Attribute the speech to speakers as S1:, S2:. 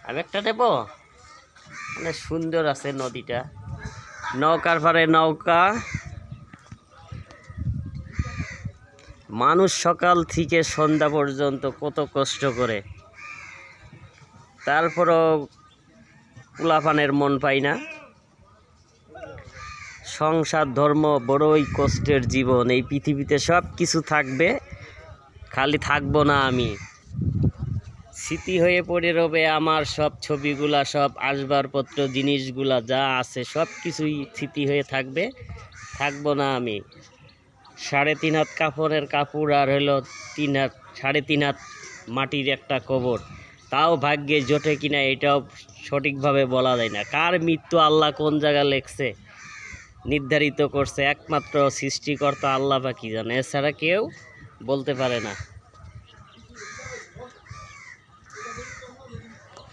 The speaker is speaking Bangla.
S1: আমি একটা নেব। অনেক সুন্দর আছে নদীটা, নৌকার পারে নৌকা। মানুষ সকাল থেকে সন্ধ্যা পর্যন্ত কত কষ্ট করে, তারপরও পোলাপানের মন পাই না। সংসার ধর্ম বড়ই কষ্টের জীবন। এই পৃথিবীতে সব কিছু থাকবে, খালি থাকবো না আমি। স্মৃতি হয়ে পড়ে রবে আমার সব ছবিগুলা, সব আসবাবপত্র জিনিসগুলা যা আছে সব কিছুই স্মৃতি হয়ে থাকবে, থাকবো না আমি। 3.5 হাত কাপড়ের কাপড় আর হলো 3 হাত 3.5 হাত মাটির একটা কবর, তাও ভাগ্যে জোটে কিনা এটাও সঠিকভাবে বলা যায় না। কার মৃত্যু আল্লাহ কোন জায়গায় লেখছে, নির্ধারিত করছে একমাত্র সৃষ্টিকর্তা আল্লাহ পাকি জানে, এছাড়া কেউ বলতে পারে না।